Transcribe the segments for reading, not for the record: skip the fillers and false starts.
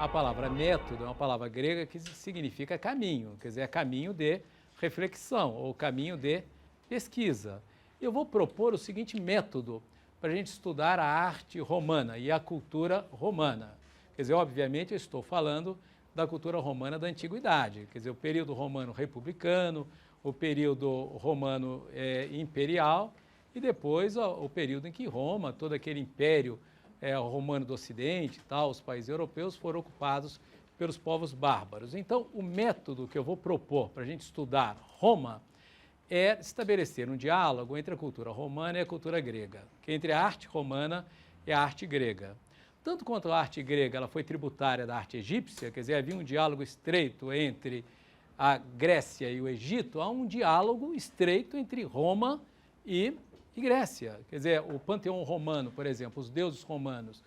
a palavra método é uma palavra grega que significa caminho, quer dizer, é caminho de reflexão ou caminho de pesquisa. Eu vou propor o seguinte método para a gente estudar a arte romana e a cultura romana. Quer dizer, obviamente eu estou falando da cultura romana da antiguidade, quer dizer, o período romano republicano, o período romano imperial e depois o período em que Roma, todo aquele império romano do Ocidente, tal, os países europeus foram ocupados pelos povos bárbaros. Então, o método que eu vou propor para a gente estudar Roma é estabelecer um diálogo entre a cultura romana e a cultura grega, que é entre a arte romana e a arte grega. Tanto quanto a arte grega ela foi tributária da arte egípcia, quer dizer, havia um diálogo estreito entre a Grécia e o Egito, há um diálogo estreito entre Roma e Grécia. Quer dizer, o panteão romano, por exemplo, os deuses romanos,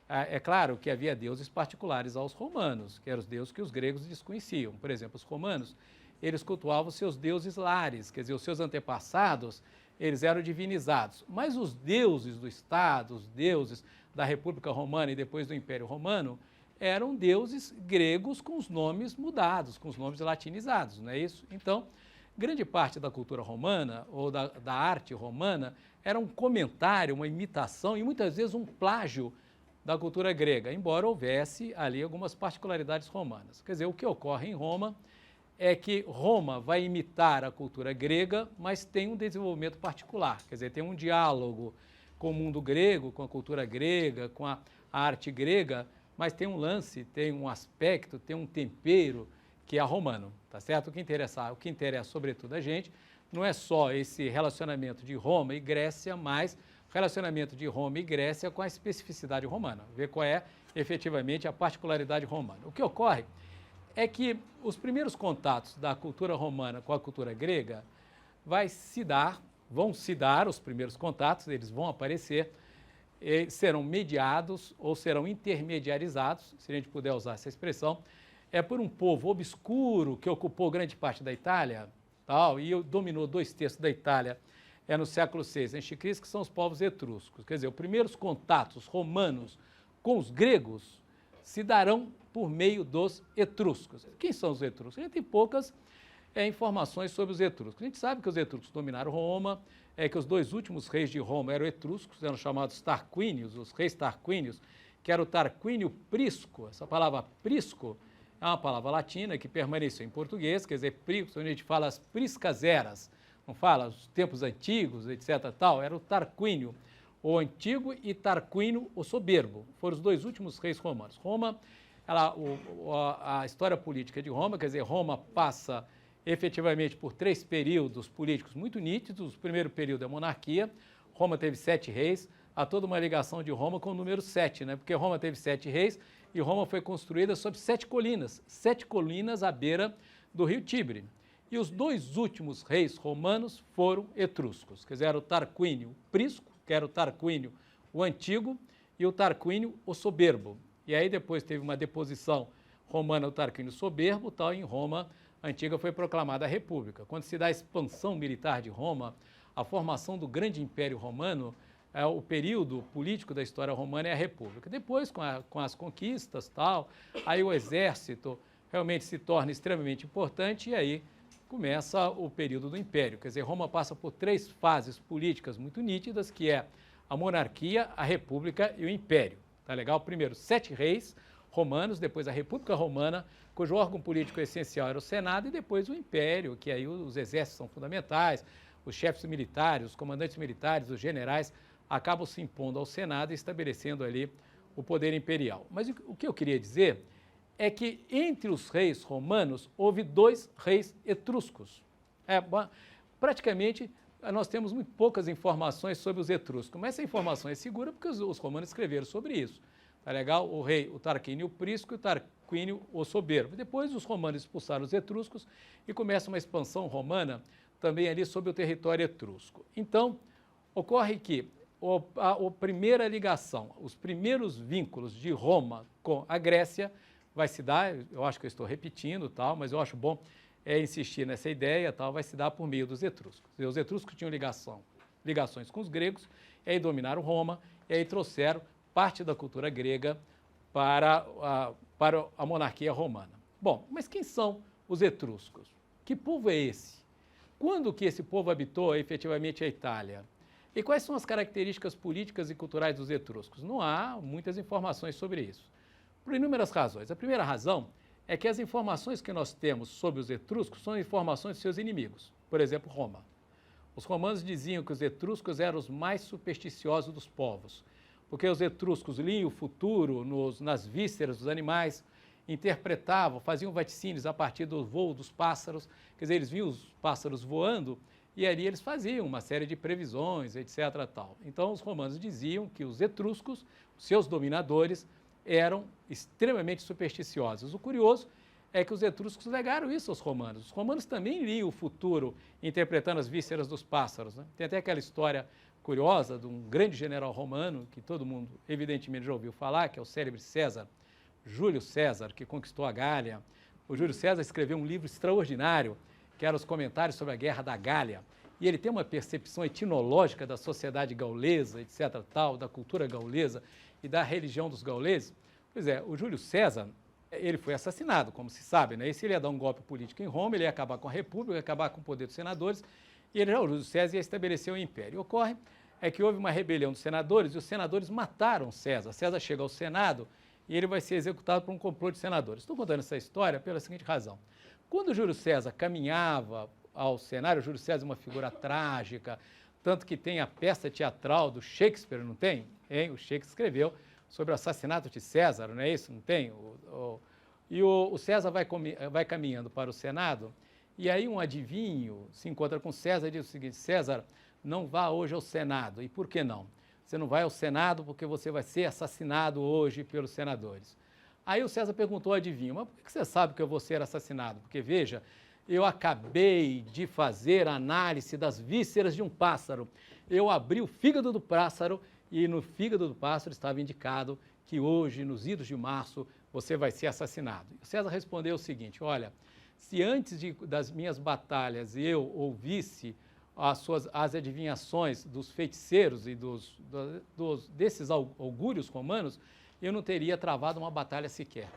é claro que havia deuses particulares aos romanos, que eram os deuses que os gregos desconheciam. Por exemplo, os romanos, eles cultuavam seus deuses lares, quer dizer, os seus antepassados, eles eram divinizados. Mas os deuses do Estado, os deuses da República Romana e depois do Império Romano, eram deuses gregos com os nomes mudados, com os nomes latinizados, não é isso? Então, grande parte da cultura romana ou da arte romana era um comentário, uma imitação e muitas vezes um plágio da cultura grega, embora houvesse ali algumas particularidades romanas. Quer dizer, o que ocorre em Roma é que Roma vai imitar a cultura grega, mas tem um desenvolvimento particular, quer dizer, tem um diálogo com o mundo grego, com a cultura grega, com a arte grega, mas tem um lance, tem um aspecto, tem um tempero que é romano, tá certo? O que interessa sobretudo a gente não é só esse relacionamento de Roma e Grécia, mas relacionamento de Roma e Grécia com a especificidade romana, ver qual é efetivamente a particularidade romana. O que ocorre é que os primeiros contatos da cultura romana com a cultura grega vão se dar os primeiros contatos, eles vão aparecer, serão mediados ou serão intermediarizados, se a gente puder usar essa expressão, por um povo obscuro que ocupou grande parte da Itália, tal, e dominou 2/3 da Itália no século VI a.C., que são os povos etruscos. Quer dizer, os primeiros contatos romanos com os gregos se darão por meio dos etruscos. Quem são os etruscos? A gente tem poucas informações sobre os etruscos. A gente sabe que os etruscos dominaram Roma, que os dois últimos reis de Roma eram etruscos, eram chamados Tarquínios, os reis Tarquínios, que era o Tarquínio Prisco. Essa palavra prisco é uma palavra latina que permaneceu em português, quer dizer, prisco, onde a gente fala as priscas eras, não fala os tempos antigos, etc. Tal, era o Tarquínio, o Antigo, e Tarquínio, o Soberbo. Foram os dois últimos reis romanos. Roma, a história política de Roma, quer dizer, Roma passa efetivamente por 3 períodos políticos muito nítidos. O primeiro período é a monarquia. Roma teve 7 reis. Há toda uma ligação de Roma com o número 7, né? Porque Roma teve 7 reis e Roma foi construída sobre 7 colinas à beira do rio Tibre. E os dois últimos reis romanos foram etruscos, quer dizer, era o Tarquínio Prisco, que era o Tarquínio o Antigo, e o Tarquínio o Soberbo. E aí depois teve uma deposição romana, o Tarquínio Soberbo, tal, e em Roma Antiga foi proclamada a República. Quando se dá a expansão militar de Roma, a formação do grande Império Romano, o período político da história romana é a República. Depois, com as conquistas, tal, aí o exército realmente se torna extremamente importante e aí começa o período do Império. Quer dizer, Roma passa por 3 fases políticas muito nítidas, que é a monarquia, a República e o Império. Tá legal? Primeiro, 7 reis romanos, depois a República Romana, cujo órgão político essencial era o Senado, e depois o Império, que aí os exércitos são fundamentais, os chefes militares, os comandantes militares, os generais, acabam se impondo ao Senado e estabelecendo ali o poder imperial. Mas o que eu queria dizer é que entre os reis romanos houve 2 reis etruscos. Praticamente nós temos muito poucas informações sobre os etruscos, mas essa informação é segura porque os romanos escreveram sobre isso. Tá legal? O rei, o Tarquínio Prisco e o Tarquínio o Soberbo. Depois os romanos expulsaram os etruscos e começa uma expansão romana também ali sobre o território etrusco. Então, ocorre que a primeira ligação, os primeiros vínculos de Roma com a Grécia vai se dar, eu acho que eu estou repetindo, tal, mas eu acho bom insistir nessa ideia, tal, vai se dar por meio dos etruscos. Os etruscos tinham ligações com os gregos, e aí dominaram Roma, e aí trouxeram parte da cultura grega para a monarquia romana. Bom, mas quem são os etruscos? Que povo é esse? Quando que esse povo habitou efetivamente a Itália? E quais são as características políticas e culturais dos etruscos? Não há muitas informações sobre isso, por inúmeras razões. A primeira razão é que as informações que nós temos sobre os etruscos são informações de seus inimigos. Por exemplo, Roma. Os romanos diziam que os etruscos eram os mais supersticiosos dos povos, porque os etruscos liam o futuro nas vísceras dos animais, interpretavam, faziam vaticínios a partir do voo dos pássaros, quer dizer, eles viam os pássaros voando e ali eles faziam uma série de previsões, etc. Tal. Então, os romanos diziam que os etruscos, seus dominadores, eram extremamente supersticiosos. O curioso é que os etruscos legaram isso aos romanos. Os romanos também liam o futuro, interpretando as vísceras dos pássaros, né? Tem até aquela história curiosa de um grande general romano, que todo mundo evidentemente já ouviu falar, que é o célebre César, Júlio César, que conquistou a Gália. O Júlio César escreveu um livro extraordinário, que era os comentários sobre a Guerra da Gália. E ele tem uma percepção etnológica da sociedade gaulesa, etc., tal, da cultura gaulesa e da religião dos gauleses. Pois é, o Júlio César, ele foi assassinado, como se sabe, né? E se ele ia dar um golpe político em Roma, ele ia acabar com a República, ia acabar com o poder dos senadores, e o Júlio César ia estabelecer o império. Ocorre é que houve uma rebelião dos senadores e os senadores mataram César. César chega ao Senado e ele vai ser executado por um complô de senadores. Estou contando essa história pela seguinte razão. Quando o Júlio César caminhava ao cenário, o Júlio César é uma figura trágica, tanto que tem a peça teatral do Shakespeare, não tem? Hein? O Shakespeare escreveu sobre o assassinato de César, não é isso? Não tem? E o César vai caminhando para o Senado, e aí um adivinho se encontra com César e diz o seguinte: César, não vá hoje ao Senado. E por que não? Você não vai ao Senado porque você vai ser assassinado hoje pelos senadores. Aí o César perguntou ao adivinho: mas por que você sabe que eu vou ser assassinado? Porque, veja, eu acabei de fazer a análise das vísceras de um pássaro. Eu abri o fígado do pássaro e no fígado do pássaro estava indicado que hoje, nos idos de março, você vai ser assassinado. O César respondeu o seguinte: olha, se antes das minhas batalhas eu ouvisse as adivinhações dos feiticeiros e desses augúrios romanos, eu não teria travado uma batalha sequer.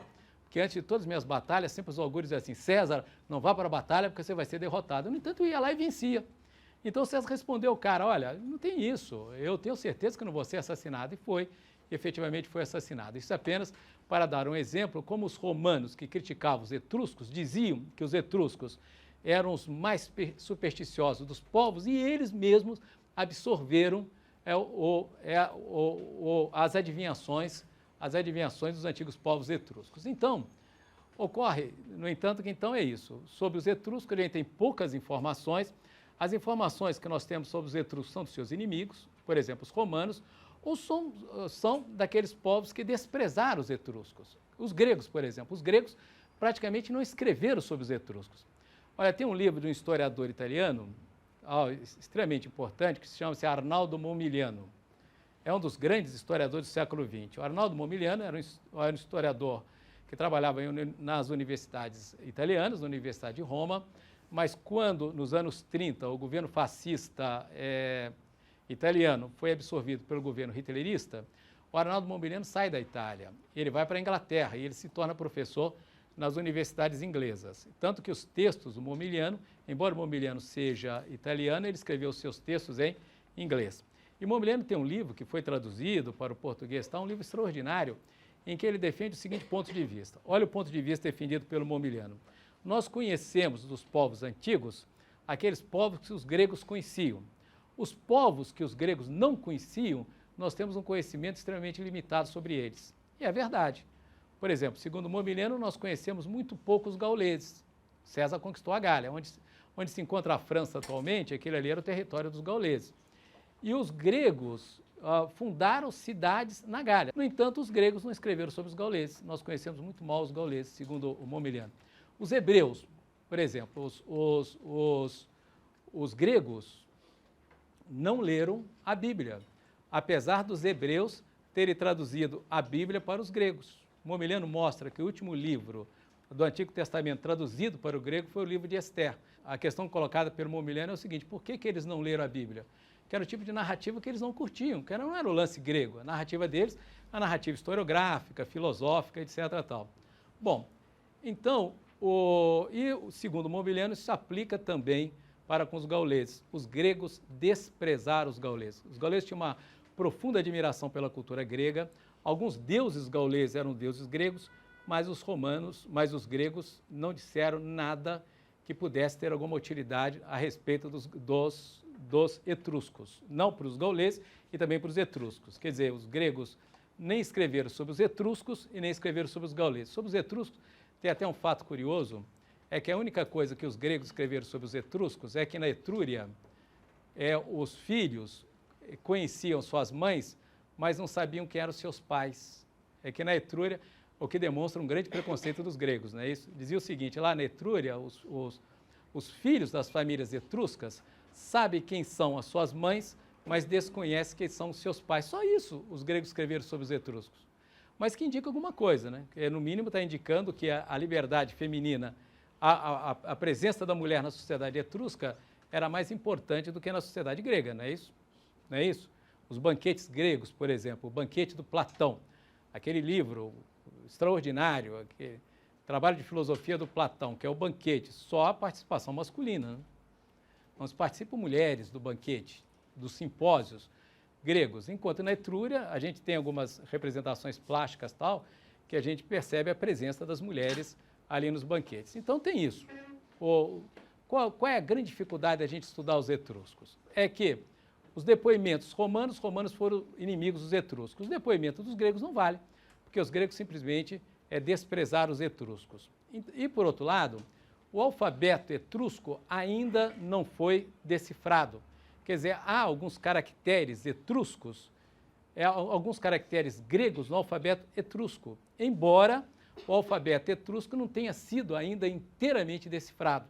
Porque antes de todas as minhas batalhas, sempre os augúrios diziam assim: César, não vá para a batalha porque você vai ser derrotado. No entanto, eu ia lá e vencia. Então César respondeu ao cara: olha, não tem isso, eu tenho certeza que não vou ser assassinado. E foi, efetivamente foi assassinado. Isso apenas para dar um exemplo, como os romanos que criticavam os etruscos diziam que os etruscos eram os mais supersticiosos dos povos e eles mesmos absorveram as adivinhações dos antigos povos etruscos. Então, ocorre, no entanto, que então é isso. Sobre os etruscos, a gente tem poucas informações. As informações que nós temos sobre os etruscos são dos seus inimigos, por exemplo, os romanos, ou são daqueles povos que desprezaram os etruscos. Os gregos, por exemplo. Os gregos praticamente não escreveram sobre os etruscos. Olha, tem um livro de um historiador italiano, extremamente importante, que se chama Arnaldo Momigliano. É um dos grandes historiadores do século XX. O Arnaldo Momigliano era um historiador que trabalhava nas universidades italianas, na Universidade de Roma, mas quando, nos anos 30, o governo fascista italiano foi absorvido pelo governo hitlerista, o Arnaldo Momigliano sai da Itália. Ele vai para a Inglaterra e ele se torna professor nas universidades inglesas. Tanto que os textos do Momigliano, embora o Momigliano seja italiano, ele escreveu os seus textos em inglês. E Momigliano tem um livro que foi traduzido para o português, um livro extraordinário, em que ele defende o seguinte ponto de vista. Olha o ponto de vista defendido pelo Momigliano. Nós conhecemos dos povos antigos aqueles povos que os gregos conheciam. Os povos que os gregos não conheciam, nós temos um conhecimento extremamente limitado sobre eles. E é verdade. Por exemplo, segundo Momigliano, nós conhecemos muito pouco os gauleses. César conquistou a Gália. Onde se encontra a França atualmente, aquele ali era o território dos gauleses. E os gregos fundaram cidades na Gália. No entanto, os gregos não escreveram sobre os gauleses. Nós conhecemos muito mal os gauleses, segundo o Momigliano. Os hebreus, por exemplo, os gregos não leram a Bíblia, apesar dos hebreus terem traduzido a Bíblia para os gregos. Momigliano mostra que o último livro do Antigo Testamento traduzido para o grego foi o livro de Esther. A questão colocada pelo Momigliano é o seguinte: por que eles não leram a Bíblia? que era o tipo de narrativa que eles não curtiam, que não era o lance grego. A narrativa deles, a narrativa historiográfica, filosófica, etc. Tal. Bom, então, o segundo Mobiliano, isso se aplica também para com os gauleses. Os gregos desprezaram os gauleses. Os gauleses tinham uma profunda admiração pela cultura grega. Alguns deuses gauleses eram deuses gregos, mas os gregos não disseram nada que pudesse ter alguma utilidade a respeito dos etruscos. Não para os gauleses e também para os etruscos. Quer dizer, os gregos nem escreveram sobre os etruscos e nem escreveram sobre os gauleses. Sobre os etruscos, tem até um fato curioso, é que a única coisa que os gregos escreveram sobre os etruscos é que na Etrúria os filhos conheciam suas mães, mas não sabiam quem eram seus pais. É que na Etrúria, o que demonstra um grande preconceito dos gregos, não é isso? Dizia o seguinte, lá na Etrúria, os filhos das famílias etruscas sabem quem são as suas mães, mas desconhecem quem são os seus pais. Só isso os gregos escreveram sobre os etruscos. Mas que indica alguma coisa, né? Que, no mínimo está indicando que a liberdade feminina, a presença da mulher na sociedade etrusca era mais importante do que na sociedade grega, não é isso? Não é isso? Os banquetes gregos, por exemplo, o banquete do Platão, aquele livro extraordinário, aquele trabalho de filosofia do Platão, que é o banquete, só a participação masculina, né? Não se participam mulheres do banquete, dos simpósios gregos, enquanto na Etrúria a gente tem algumas representações plásticas tal, que a gente percebe a presença das mulheres ali nos banquetes. Então tem isso. Qual é a grande dificuldade da gente estudar os etruscos? É que os depoimentos romanos foram inimigos dos etruscos. Os depoimentos dos gregos não valem, porque os gregos simplesmente desprezaram os etruscos. E, por outro lado, o alfabeto etrusco ainda não foi decifrado. Quer dizer, há alguns caracteres etruscos, alguns caracteres gregos no alfabeto etrusco, embora o alfabeto etrusco não tenha sido ainda inteiramente decifrado,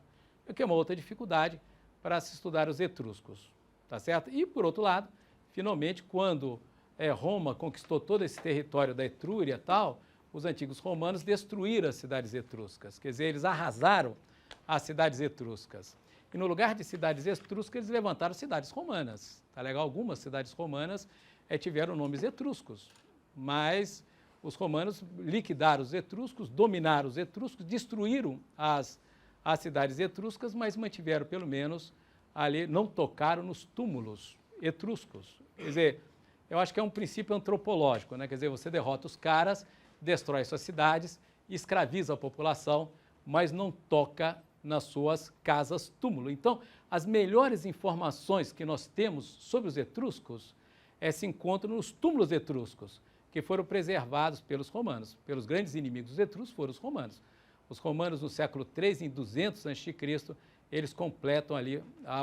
o que é uma outra dificuldade para se estudar os etruscos, tá certo? E, por outro lado, finalmente, quando Roma conquistou todo esse território da Etrúria e tal, os antigos romanos destruíram as cidades etruscas, quer dizer, eles arrasaram as cidades etruscas. E no lugar de cidades etruscas, eles levantaram cidades romanas. Tá legal? Algumas cidades romanas tiveram nomes etruscos, mas os romanos liquidaram os etruscos, dominaram os etruscos, destruíram as cidades etruscas, mas mantiveram pelo menos ali, não tocaram nos túmulos etruscos. Quer dizer, eu acho que é um princípio antropológico, né? Quer dizer, você derrota os caras, destrói suas cidades, escraviza a população, mas não toca nas suas casas-túmulo. Então, as melhores informações que nós temos sobre os etruscos se encontram nos túmulos etruscos, que foram preservados pelos romanos. Pelos grandes inimigos dos etruscos foram os romanos. Os romanos, no século III, em 200 a.C., eles completam ali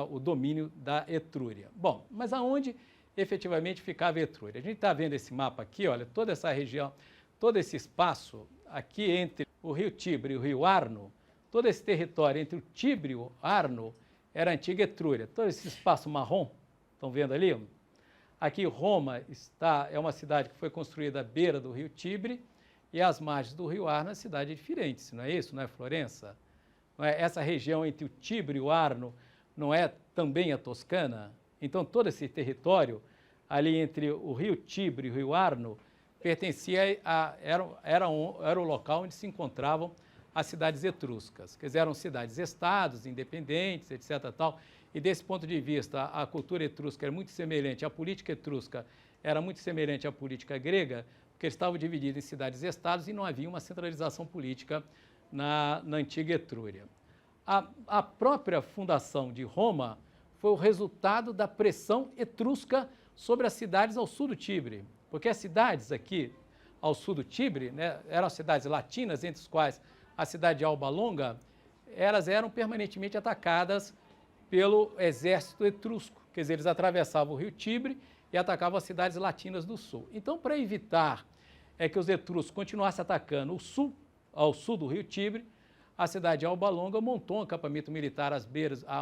o domínio da Etrúria. Bom, mas aonde efetivamente ficava a Etrúria? A gente está vendo esse mapa aqui, olha, toda essa região, todo esse espaço aqui entre o rio Tibre e o rio Arno, todo esse território entre o Tibre e o Arno era a antiga Etrúria. Todo esse espaço marrom, estão vendo ali? Aqui Roma é uma cidade que foi construída à beira do rio Tibre e às margens do rio Arno a cidade de Firenze, não é isso? Não é Florença? Não é? Essa região entre o Tibre e o Arno não é também a Toscana? Então todo esse território ali entre o rio Tibre e o rio Arno pertencia era o local onde se encontravam as cidades etruscas, quer dizer, eram cidades-estados, independentes, etc. Tal. E desse ponto de vista, a cultura etrusca era muito semelhante, a política etrusca era muito semelhante à política grega, porque eles estavam divididos em cidades-estados e não havia uma centralização política na antiga Etrúria. A própria fundação de Roma foi o resultado da pressão etrusca sobre as cidades ao sul do Tibre, porque as cidades aqui ao sul do Tibre, né, eram cidades latinas, entre as quais a cidade de Alba Longa, elas eram permanentemente atacadas pelo exército etrusco, quer dizer, eles atravessavam o rio Tibre e atacavam as cidades latinas do sul. Então, para evitar que os etruscos continuassem atacando ao sul do rio Tibre, a cidade de Alba Longa montou um acampamento militar às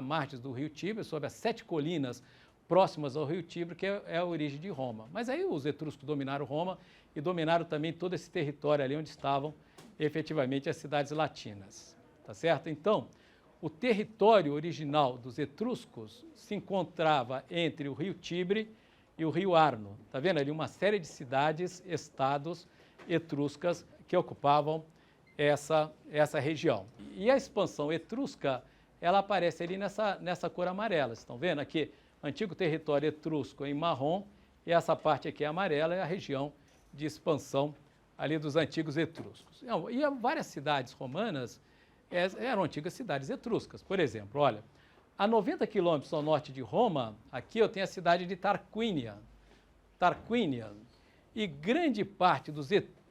margens do rio Tibre, sobre as 7 colinas próximas ao rio Tibre, que é a origem de Roma. Mas aí os etruscos dominaram Roma e dominaram também todo esse território ali onde estavam efetivamente as cidades latinas, tá certo? Então, o território original dos etruscos se encontrava entre o rio Tibre e o rio Arno. Está vendo ali uma série de cidades, estados etruscas que ocupavam essa região. E a expansão etrusca, ela aparece ali nessa cor amarela. Estão vendo aqui? Antigo território etrusco em marrom, e essa parte aqui amarela é a região de expansão ali dos antigos etruscos. E várias cidades romanas eram antigas cidades etruscas. Por exemplo, olha, a 90 quilômetros ao norte de Roma, aqui eu tenho a cidade de Tarquínia. E grande parte dos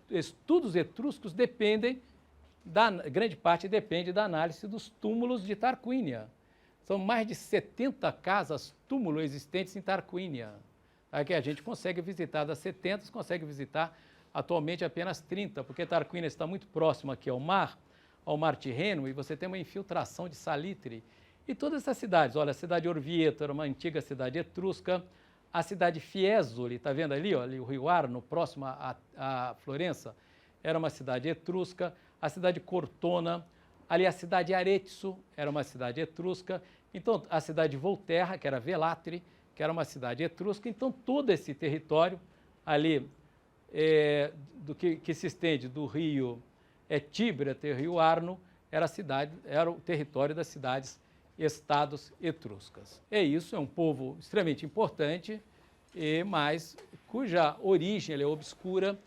estudos etruscos grande parte depende da análise dos túmulos de Tarquínia. São mais de 70 casas túmulo existentes em Tarquínia. Aqui a gente consegue visitar das 70, consegue visitar atualmente apenas 30, porque Tarquínia está muito próximo aqui ao mar Tirreno, e você tem uma infiltração de salitre. E todas essas cidades, olha, a cidade de Orvieto era uma antiga cidade etrusca, a cidade de Fiesole, está vendo ali, ó, ali o rio Arno, próximo a Florença, era uma cidade etrusca, a cidade de Cortona, ali a cidade de Arezzo era uma cidade etrusca, então a cidade de Volterra, que era Velátri, que era uma cidade etrusca. Então todo esse território ali que se estende do rio Tibre até o rio Arno era o território das cidades-estados etruscas. Isso é um povo extremamente importante, mas cuja origem é obscura,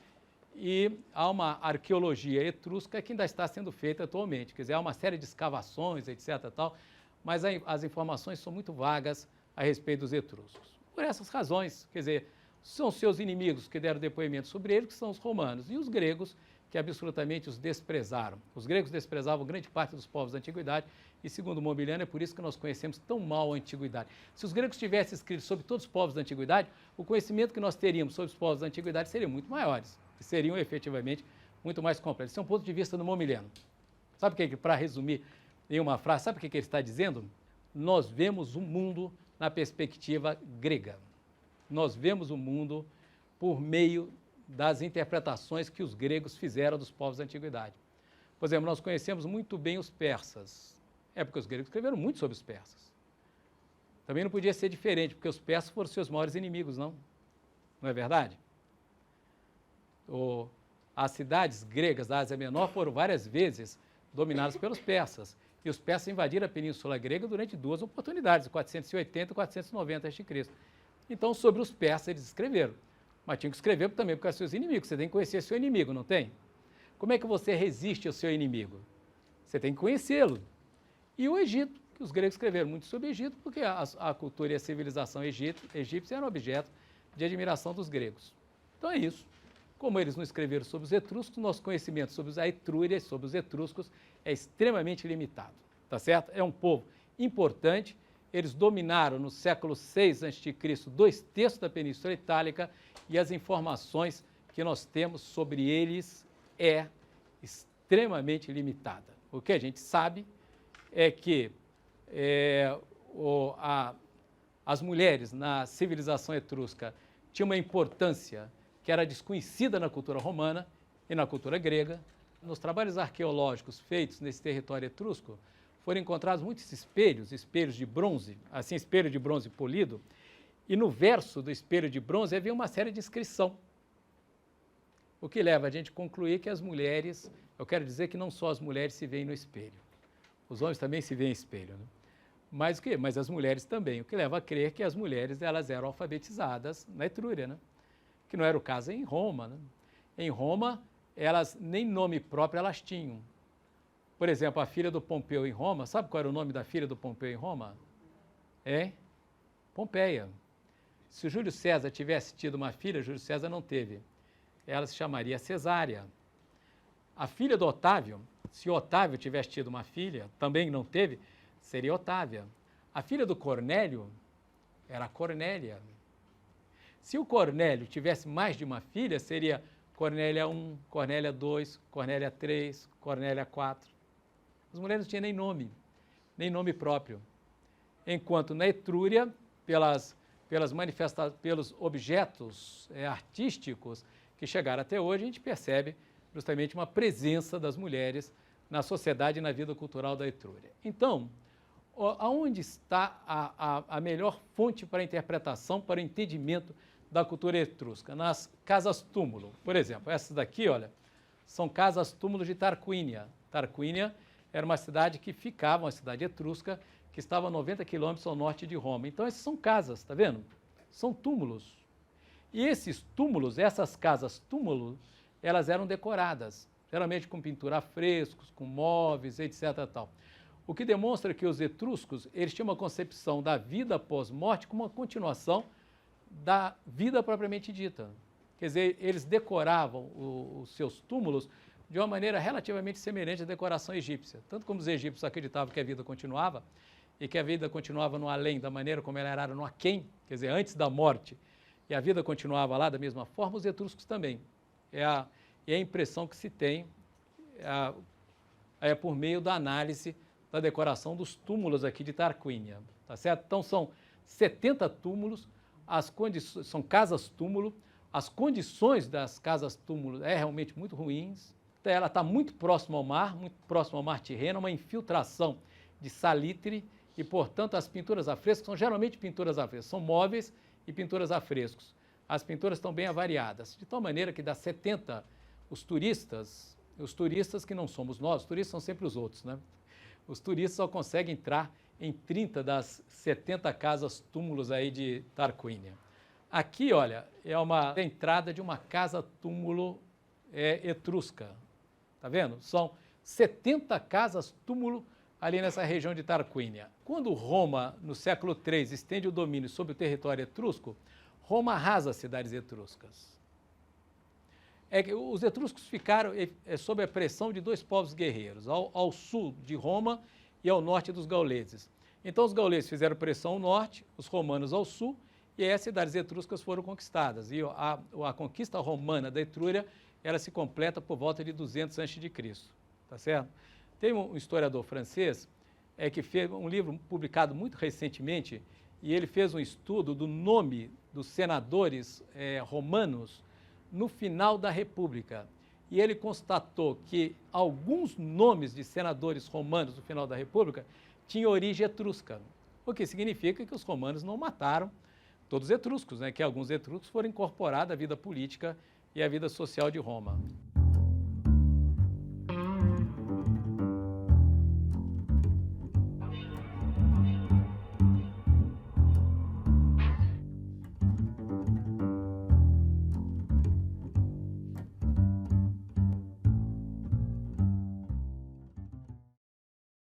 e há uma arqueologia etrusca que ainda está sendo feita atualmente. Quer dizer, há uma série de escavações, etc., tal, mas as informações são muito vagas a respeito dos etruscos. Por essas razões, quer dizer, são seus inimigos que deram depoimento sobre ele, que são os romanos, e os gregos, que absolutamente os desprezaram. Os gregos desprezavam grande parte dos povos da antiguidade, e segundo Mobiliano, é por isso que nós conhecemos tão mal a antiguidade. Se os gregos tivessem escrito sobre todos os povos da antiguidade, o conhecimento que nós teríamos sobre os povos da antiguidade seria muito maiores, e seriam efetivamente muito mais complexos. Esse é um ponto de vista do Mobiliano. Sabe o que, para resumir em uma frase, sabe o que ele está dizendo? Nós vemos o mundo na perspectiva grega. Nós vemos o mundo por meio das interpretações que os gregos fizeram dos povos da antiguidade. Por exemplo, nós conhecemos muito bem os persas. Porque os gregos escreveram muito sobre os persas. Também não podia ser diferente, porque os persas foram seus maiores inimigos, não? Não é verdade? As cidades gregas da Ásia Menor foram várias vezes dominadas pelos persas. E os persas invadiram a Península Grega durante duas oportunidades, 480 e 490 a.C. Então, sobre os persas eles escreveram. Mas tinham que escrever também por causa dos seus inimigos. Você tem que conhecer seu inimigo, não tem? Como é que você resiste ao seu inimigo? Você tem que conhecê-lo. E o Egito, que os gregos escreveram muito sobre o Egito, porque a cultura e a civilização egípcia eram objeto de admiração dos gregos. Então é isso. Como eles não escreveram sobre os etruscos, nosso conhecimento sobre a Etrúria e sobre os etruscos é extremamente limitado, tá certo? É um povo importante, eles dominaram no século VI a.C. 2/3 da Península Itálica, e as informações que nós temos sobre eles é extremamente limitada. O que a gente sabe é que as mulheres na civilização etrusca tinham uma importância que era desconhecida na cultura romana e na cultura grega. Nos trabalhos arqueológicos feitos nesse território etrusco, foram encontrados muitos espelhos de bronze, assim, espelho de bronze polido, e no verso do espelho de bronze havia uma série de inscrição, o que leva a gente a concluir que as mulheres, eu quero dizer que não só as mulheres se veem no espelho, os homens também se veem em espelho, né? Mas o quê? Mas as mulheres também, o que leva a crer que as mulheres elas eram alfabetizadas na Etrúria, né? Que não era o caso em Roma, né? Em Roma, elas nem nome próprio elas tinham. Por exemplo, a filha do Pompeu em Roma, sabe qual era o nome da filha do Pompeu em Roma? Pompeia. Se o Júlio César tivesse tido uma filha, Júlio César não teve. Ela se chamaria Cesária. A filha do Otávio, se Otávio tivesse tido uma filha, também não teve, seria Otávia. A filha do Cornélio era Cornélia. Se o Cornélio tivesse mais de uma filha, seria Cornélia 1, Cornélia 2, Cornélia 3, Cornélia 4. As mulheres não tinham nem nome próprio. Enquanto na Etrúria, pelos objetos artísticos que chegaram até hoje, a gente percebe justamente uma presença das mulheres na sociedade e na vida cultural da Etrúria. Então, aonde está a melhor fonte para a interpretação, para o entendimento da cultura etrusca? Nas casas-túmulo. Por exemplo, essas daqui, olha, são casas-túmulo de Tarquínia. Tarquínia era uma cidade que ficava, uma cidade etrusca, que estava a 90 quilômetros ao norte de Roma. Então, essas são casas, está vendo? São túmulos. E esses túmulos, essas casas-túmulo, elas eram decoradas, geralmente com pintura a frescos, com móveis, etc. Tal. O que demonstra que os etruscos, eles tinham uma concepção da vida pós-morte como uma continuação da vida propriamente dita. Quer dizer, eles decoravam os seus túmulos de uma maneira relativamente semelhante à decoração egípcia. Tanto como os egípcios acreditavam que a vida continuava, e que a vida continuava no além, da maneira como ela era no aquém, quer dizer, antes da morte, e a vida continuava lá da mesma forma, os etruscos também. É a impressão que se tem por meio da análise da decoração dos túmulos aqui de Tarquínia, tá certo? Então, são 70 túmulos, são casas-túmulo, as condições das casas-túmulo realmente muito ruins, ela está muito próxima ao mar Tirreno, uma infiltração de salitre e, portanto, as pinturas a fresco são geralmente pinturas a fresco, são móveis e pinturas a frescos. As pinturas estão bem avariadas, de tal maneira que das 70, os turistas que não somos nós, os turistas são sempre os outros, né? Os turistas só conseguem entrar em 30 das 70 casas-túmulos aí de Tarquínia. Aqui, olha, é uma entrada de uma casa-túmulo etrusca, tá vendo? São 70 casas-túmulo ali nessa região de Tarquínia. Quando Roma, no século III, estende o domínio sobre o território etrusco, Roma arrasa as cidades etruscas. Os etruscos ficaram sob a pressão de dois povos guerreiros, ao sul de Roma e ao norte dos gauleses. Então, os gauleses fizeram pressão ao norte, os romanos ao sul, e aí as cidades etruscas foram conquistadas. E a conquista romana da Etrúria, ela se completa por volta de 200 a.C., tá certo? Tem um historiador francês que fez um livro publicado muito recentemente, e ele fez um estudo do nome dos senadores romanos no final da República. E ele constatou que alguns nomes de senadores romanos no final da República tinham origem etrusca, o que significa que os romanos não mataram todos os etruscos, né? Que alguns etruscos foram incorporados à vida política e à vida social de Roma.